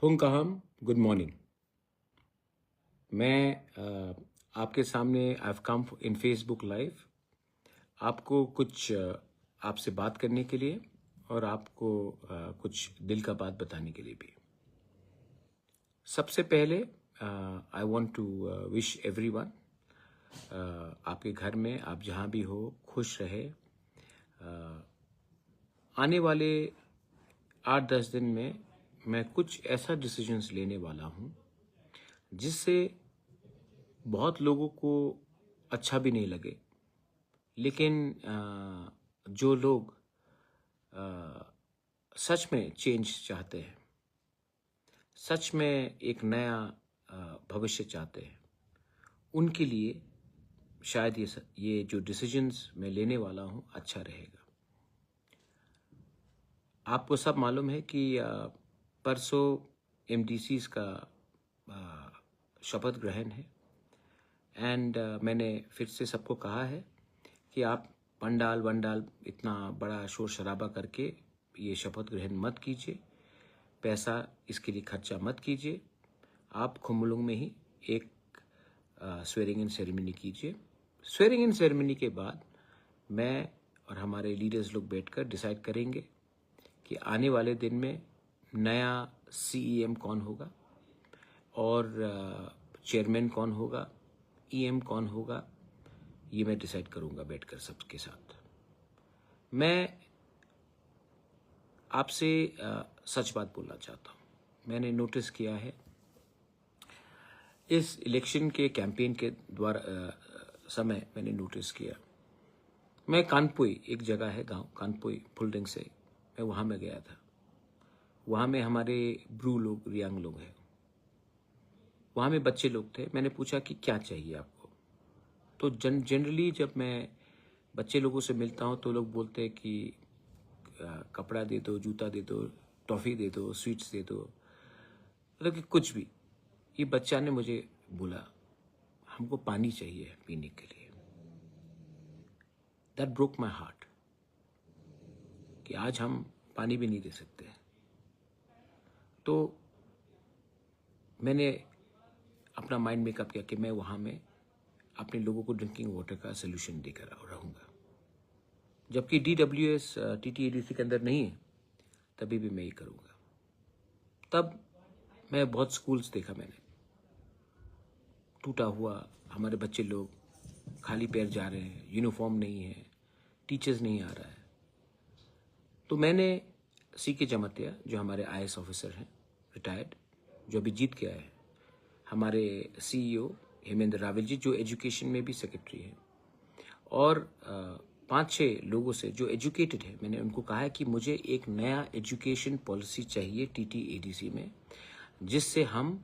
फुंकहम, good morning. मैं आपके सामने I have come in Facebook live आपको कुछ आपसे बात करने के लिए और आपको कुछ दिल का बात बताने के लिए भी। सबसे पहले I want to wish everyone आपके घर में आप जहाँ भी हो खुश रहे। आने वाले 8-10 दिन में मैं कुछ ऐसा डिसीजंस लेने वाला हूँ जिससे बहुत लोगों को अच्छा भी नहीं लगे, लेकिन जो लोग सच में चेंज चाहते हैं, सच में एक नया भविष्य चाहते हैं, उनके लिए शायद ये जो डिसीजंस मैं लेने वाला हूँ अच्छा रहेगा। आपको सब मालूम है कि परसों MDCs का शपथ ग्रहण है एंड मैंने फिर से सबको कहा है कि आप पंडाल वंडाल इतना बड़ा शोर शराबा करके ये शपथ ग्रहण मत कीजिए, पैसा इसके लिए खर्चा मत कीजिए। आप खुम्बलुंग में ही एक स्वेरिंग इन सेरेमनी कीजिए। स्वेरिंग इन सेरेमनी के बाद मैं और हमारे लीडर्स लोग बैठकर डिसाइड करेंगे कि आने वाले दिन में नया CEM कौन होगा और चेयरमैन कौन होगा, EM कौन होगा, ये मैं डिसाइड करूंगा बैठकर सबके साथ। मैं आपसे सच बात बोलना चाहता हूँ। मैंने नोटिस किया है इस इलेक्शन के कैंपेन के द्वारा समय मैंने नोटिस किया, मैं कानपुई, एक जगह है गांव कानपुई फुलडिंग से, मैं वहाँ में गया था। वहाँ में हमारे ब्रू लोग, रियांग लोग हैं, वहाँ में बच्चे लोग थे। मैंने पूछा कि क्या चाहिए आपको। तो जनरली जब मैं बच्चे लोगों से मिलता हूँ तो लोग बोलते हैं कि कपड़ा दे दो, जूता दे दो, टॉफ़ी दे दो, स्वीट्स दे दो, मतलब कि कुछ भी। ये बच्चा ने मुझे बोला हमको पानी चाहिए पीने के लिए। दैट ब्रोक माई हार्ट कि आज हम पानी भी नहीं दे सकते। तो मैंने अपना माइंड मेकअप किया कि मैं वहाँ में अपने लोगों को ड्रिंकिंग वाटर का सोल्यूशन देकर रहूँगा। जबकि DWS TTADC के अंदर नहीं है, तभी भी मैं ये करूँगा। तब मैं बहुत स्कूल्स देखा, मैंने टूटा हुआ, हमारे बच्चे लोग खाली पैर जा रहे हैं, यूनिफॉर्म नहीं है, टीचर्स नहीं आ रहा है। तो मैंने CK जमातिया, जो हमारे IAS ऑफिसर हैं रिटायर्ड, जो अभी जीत के आए हैं, हमारे CEO हेमेंद्र रावल जी, जो एजुकेशन में भी सेक्रेटरी हैं, और 5-6 लोगों से जो एजुकेटेड है, मैंने उनको कहा है कि मुझे एक नया एजुकेशन पॉलिसी चाहिए TTADC में, जिससे हम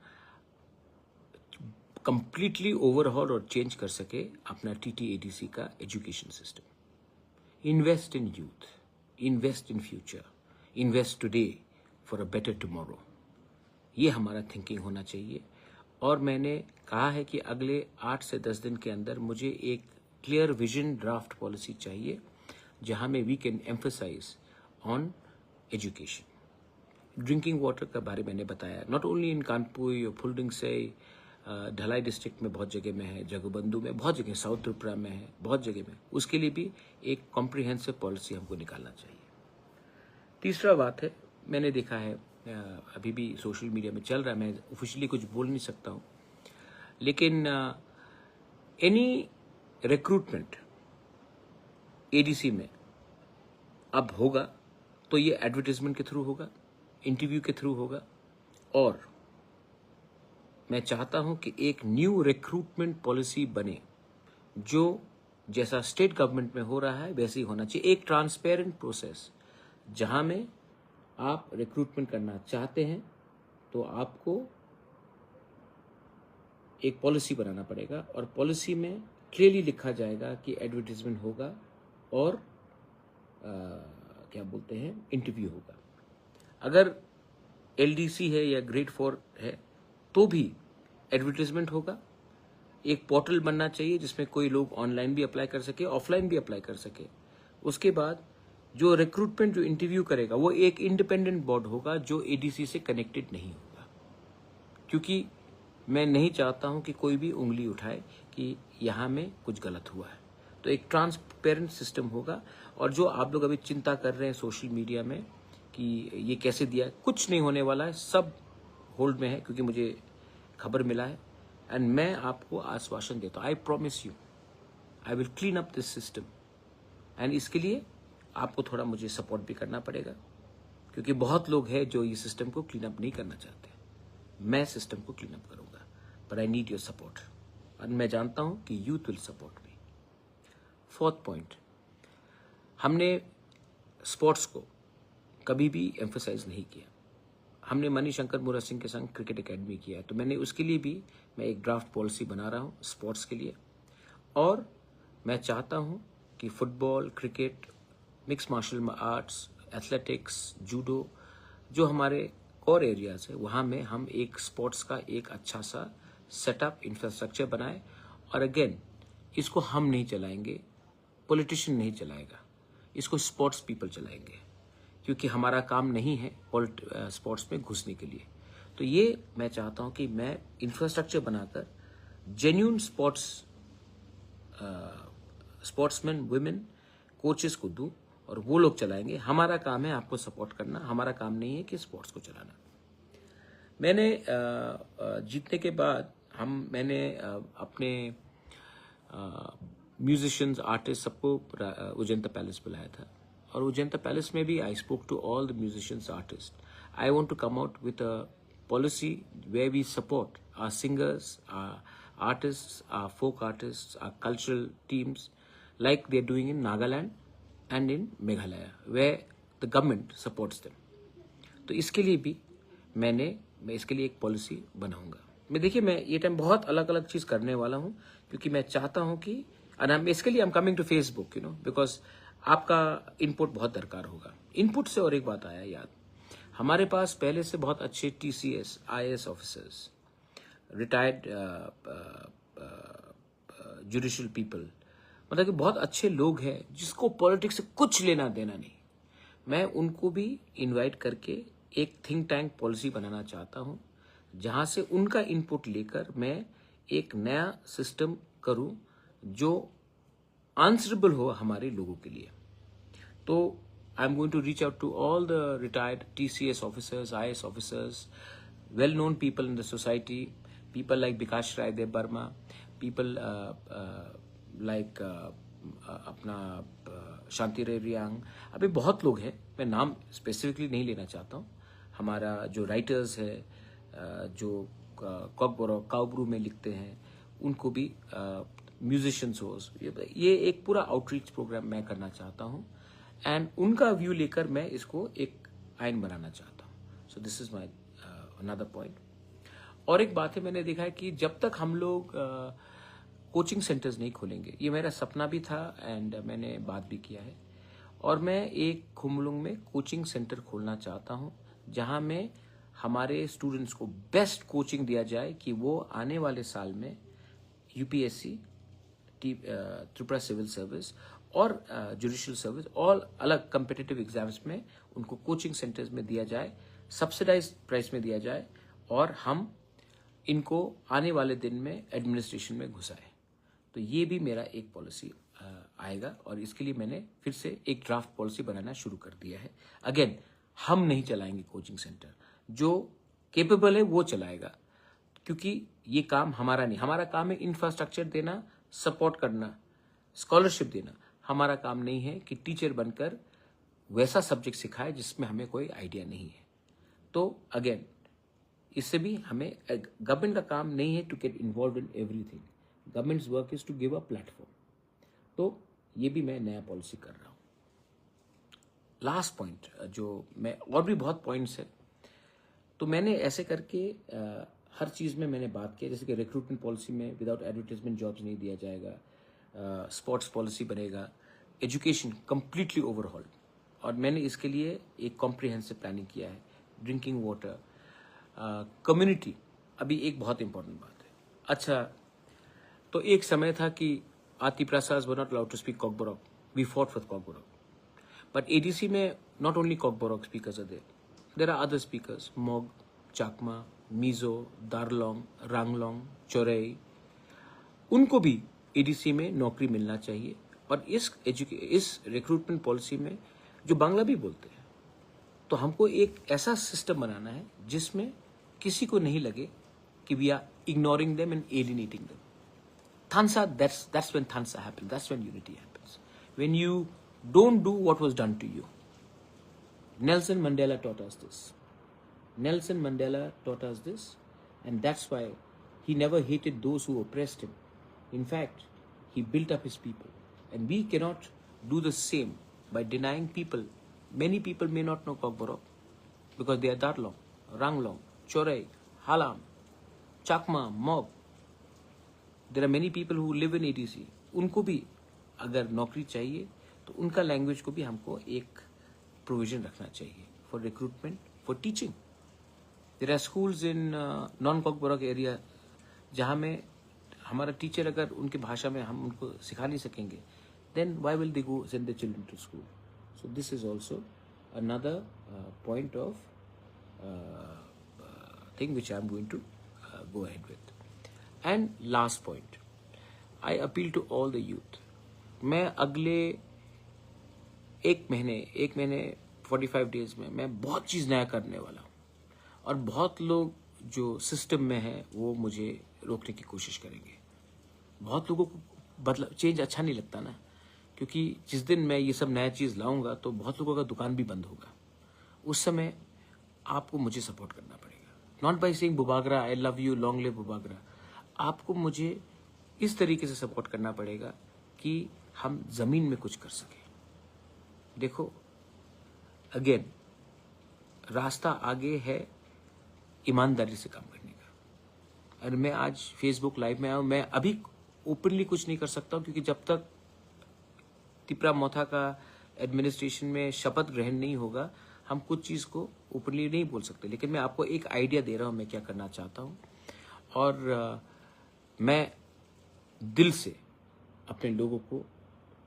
कंप्लीटली ओवरहॉल और चेंज कर सके अपना TTADC का education system. Invest in youth, invest in future, invest today for a better tomorrow, ये हमारा थिंकिंग होना चाहिए। और मैंने कहा है कि अगले 8 से 10 दिन के अंदर मुझे एक क्लियर विजन ड्राफ्ट पॉलिसी चाहिए, जहां में we can emphasize on education. Drinking water का बारे मैंने बताया, नॉट ओनली इन कानपुर और फुलडिंग से, ढलाई डिस्ट्रिक्ट में बहुत जगह में है, जगबंधु में बहुत जगह, साउथ त्रिपुरा में है, बहुत जगह में। उसके लिए भी एक कॉम्प्रिहेंसिव पॉलिसी हमको निकालना चाहिए। तीसरा बात है, मैंने देखा है अभी भी सोशल मीडिया में चल रहा है, मैं ऑफिशियली कुछ बोल नहीं सकता हूँ, लेकिन एनी रिक्रूटमेंट ADC में अब होगा तो ये एडवर्टाइजमेंट के थ्रू होगा, इंटरव्यू के थ्रू होगा। और मैं चाहता हूं कि एक न्यू रिक्रूटमेंट पॉलिसी बने, जो जैसा स्टेट गवर्नमेंट में हो रहा है वैसे ही होना चाहिए। एक ट्रांसपेरेंट प्रोसेस, जहां में आप रिक्रूटमेंट करना चाहते हैं तो आपको एक पॉलिसी बनाना पड़ेगा, और पॉलिसी में क्लियरली लिखा जाएगा कि एडवर्टाइजमेंट होगा और क्या बोलते हैं, इंटरव्यू होगा। अगर LDC है या ग्रेड 4 है तो भी एडवर्टाइजमेंट होगा। एक पोर्टल बनना चाहिए जिसमें कोई लोग ऑनलाइन भी अप्लाई कर सके, ऑफलाइन भी अप्लाई कर सके। उसके बाद जो रिक्रूटमेंट, जो इंटरव्यू करेगा, वो एक इंडिपेंडेंट बोर्ड होगा जो ADC से कनेक्टेड नहीं होगा। क्योंकि मैं नहीं चाहता हूं कि कोई भी उंगली उठाए कि यहाँ में कुछ गलत हुआ है। तो एक ट्रांसपेरेंट सिस्टम होगा। और जो आप लोग अभी चिंता कर रहे हैं सोशल मीडिया में कि ये कैसे दिया, कुछ नहीं होने वाला है, सब होल्ड में है, क्योंकि मुझे खबर मिला है। एंड मैं आपको आश्वासन देता हूँ, I promise you I will clean up this system. And इसके लिए आपको थोड़ा मुझे सपोर्ट भी करना पड़ेगा, क्योंकि बहुत लोग हैं जो ये सिस्टम को क्लीन अप नहीं करना चाहते। मैं सिस्टम को क्लीन अप करूंगा, but I need your support. और मैं जानता हूं कि youth will support me. Fourth point, हमने स्पोर्ट्स को कभी भी एम्फसाइज नहीं किया। हमने मणिशंकर मुरा सिंह के संग क्रिकेट एकेडमी किया है, तो मैंने उसके लिए भी मैं एक ड्राफ्ट पॉलिसी बना रहा हूँ स्पोर्ट्स के लिए। और मैं चाहता हूँ कि football, cricket, mix martial arts, athletics, judo, जो हमारे कोर एरियाज है, वहाँ में हम एक स्पोर्ट्स का एक अच्छा सा सेटअप इंफ्रास्ट्रक्चर बनाए। और अगेन, इसको हम नहीं चलाएंगे, पॉलिटिशियन नहीं चलाएगा, इसको स्पोर्ट्स पीपल चलाएंगे, क्योंकि हमारा काम नहीं है स्पोर्ट्स में घुसने के लिए। तो ये मैं चाहता हूँ कि मैं इंफ्रास्ट्रक्चर बनाकर जेन्यून स्पोर्ट्समैन, वुमेन, कोचेस को दूं और वो लोग चलाएंगे। हमारा काम है आपको सपोर्ट करना, हमारा काम नहीं है कि स्पोर्ट्स को चलाना। मैंने जीतने के बाद मैंने अपने म्यूजिशियंस, आर्टिस्ट सबको उजेंता पैलेस बुलाया था। और उजेंता पैलेस में भी I spoke to all the musicians, artist. I want to come out with a policy where we support our singers, our artists, our folk artists, our cultural teams, like they're doing in Nagaland and in Meghalaya, where the government supports them. तो इसके लिए भी मैं इसके लिए एक policy बनाऊंगा। देखिए, मैं ये टाइम बहुत अलग अलग चीज करने वाला हूँ, क्योंकि मैं चाहता हूँ कि इसके लिए I am coming to Facebook, because आपका इनपुट बहुत दरकार होगा। इनपुट से और एक बात आया याद, हमारे पास पहले से बहुत अच्छे TCS, IAS officers, retired judicial people, मतलब कि बहुत अच्छे लोग हैं जिसको पॉलिटिक्स से कुछ लेना देना नहीं। मैं उनको भी इनवाइट करके एक थिंक टैंक पॉलिसी बनाना चाहता हूं, जहां से उनका इनपुट लेकर मैं एक नया सिस्टम करूं जो आंसरेबल हो हमारे लोगों के लिए। तो I'm going to reach out to all the retired TCS officers, IAS officers, well-known people in the society, people like Bikash Rai Dev Burma, people like अपना शांति रे रियांग, अभी बहुत लोग हैं, मैं नाम स्पेसिफिकली नहीं लेना चाहता हूँ। हमारा जो राइटर्स है, जो काउब्रू में लिखते हैं, उनको भी म्यूजिशियंस हो, ये एक पूरा आउटरीच प्रोग्राम मैं करना चाहता हूँ। एंड उनका व्यू लेकर मैं इसको एक आइन बनाना चाहता हूँ। So this is my another point. और एक बात है, मैंने देखा है कि जब तक हम लोग कोचिंग सेंटर्स नहीं खोलेंगे, ये मेरा सपना भी था एंड मैंने बात भी किया है, और मैं एक खुमलुंग में कोचिंग सेंटर खोलना चाहता हूँ, जहाँ में हमारे स्टूडेंट्स को बेस्ट कोचिंग दिया जाए कि वो आने वाले साल में UPSC, त्रिपुरा सिविल सर्विस और जुडिशियल सर्विस, और अलग कम्पिटिटिव एग्जाम्स में उनको कोचिंग सेंटर्स में दिया जाए, सब्सिडाइज्ड प्राइस में दिया जाए, और हम इनको आने वाले दिन में एडमिनिस्ट्रेशन में घुसाए। तो ये भी मेरा एक पॉलिसी आएगा, और इसके लिए मैंने फिर से एक ड्राफ्ट पॉलिसी बनाना शुरू कर दिया है। अगेन, हम नहीं चलाएंगे कोचिंग सेंटर, जो केपेबल है वो चलाएगा, क्योंकि ये काम हमारा नहीं। हमारा काम है इंफ्रास्ट्रक्चर देना, सपोर्ट करना, स्कॉलरशिप देना। हमारा काम नहीं है कि टीचर बनकर वैसा सब्जेक्ट सिखाए जिसमें हमें कोई आइडिया नहीं है। तो अगेन, इससे भी हमें, गवर्नमेंट का काम नहीं है to get involve in everything, governments work is to give a platform. तो ये भी मैं नया पॉलिसी कर रहा हूँ। लास्ट पॉइंट, जो मैं, और भी बहुत पॉइंट्स है, तो मैंने ऐसे करके हर चीज़ में मैंने बात किया। जैसे कि रिक्रूटमेंट पॉलिसी में विदाउट एडवर्टाइजमेंट जॉब्स नहीं दिया जाएगा, स्पोर्ट्स पॉलिसी बनेगा, एजुकेशन कंप्लीटली ओवरहॉल, और मैंने इसके लिए एक कॉम्प्रिहेंसिव प्लानिंग किया है। ड्रिंकिंग वाटर, कम्युनिटी, अभी एक बहुत इंपॉर्टेंट बात है। अच्छा, तो एक समय था कि आति प्रसाद were not allowed to speak Kokborok, we fought with Kokborok, but ADC में not only Kokborok speakers are there are other speakers, Mog, Chakma, Mizo, दारलोंग, Ranglong, Chaurai, उनको भी एडीसी में नौकरी मिलना चाहिए। और इस रिक्रूटमेंट पॉलिसी में जो बांग्ला भी बोलते हैं, तो हमको एक ऐसा सिस्टम बनाना है जिसमें किसी को नहीं लगे कि we are ignoring them and alienating them. Thansa, that's when Thansa happens. That's when unity happens. When you don't do what was done to you. Nelson Mandela taught us this. Nelson Mandela taught us this, and that's why he never hated those who oppressed him. In fact, he built up his people. And we cannot do the same by denying people. Many people may not know Kokborok because they are Darlong, Ranglong, Chorai, Halam, Chakma, Mob. There are many people who live in ADC. उनको भी अगर नौकरी चाहिए तो उनका language को भी हमको एक प्रोविजन रखना चाहिए for recruitment, for teaching. There are schools in non Kokborok area जहाँ में हमारा टीचर अगर उनकी भाषा में हम उनको सिखा नहीं सकेंगे, then why will they go send their children to school? So this is also another point of thing which I am going to go ahead with. And last point, I appeal to all the youth. मैं अगले एक महीने 45 days में मैं बहुत चीज़ नया करने वाला हूँ, और बहुत लोग जो सिस्टम में है वो मुझे रोकने की कोशिश करेंगे. बहुत लोगों को बदलाव, चेंज अच्छा नहीं लगता ना, क्योंकि जिस दिन मैं ये सब नया चीज़ लाऊंगा तो बहुत लोगों का दुकान भी बंद होगा. उस समय आपको मुझे सपोर्ट करना पड़ेगा. Not by saying Bubagra, I love you, long live Bubagra. आपको मुझे इस तरीके से सपोर्ट करना पड़ेगा कि हम ज़मीन में कुछ कर सकें. देखो, अगेन रास्ता आगे है ईमानदारी से काम करने का. और मैं आज फेसबुक लाइव में आया हूँ. मैं अभी ओपनली कुछ नहीं कर सकता हूँ क्योंकि जब तक तिपरा मोथा का एडमिनिस्ट्रेशन में शपथ ग्रहण नहीं होगा हम कुछ चीज़ को ओपनली नहीं बोल सकते. लेकिन मैं आपको एक आइडिया दे रहा हूँ मैं क्या करना चाहता हूँ, और मैं दिल से अपने लोगों को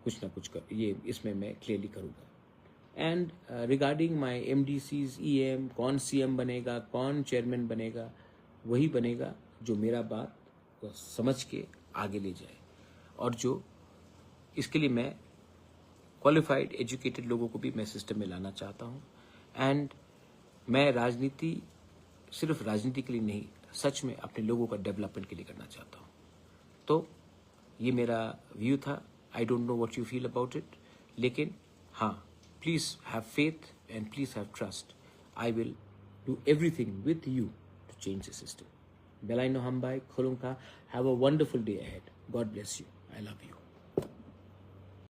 कुछ ना कुछ कर ये इसमें मैं क्लियरली करूँगा. And regarding my MDCs, EM, कौन CM बनेगा, कौन चेयरमैन बनेगा, वही बनेगा जो मेरा बात को समझ के आगे ले जाए, और जो इसके लिए मैं क्वालिफाइड एजुकेटेड लोगों को भी मैं सिस्टम में लाना चाहता हूँ. एंड मैं राजनीति सिर्फ राजनीति के लिए नहीं, सच में अपने लोगों का डेवलपमेंट के लिए करना चाहता हूँ. तो ये मेरा व्यू था. I don't know what you feel about it, लेकिन हाँ, please have faith and please have trust. I will do everything with you to change the system. Belaino Hambai, Khulunka, have a wonderful day ahead. God bless you. I love you.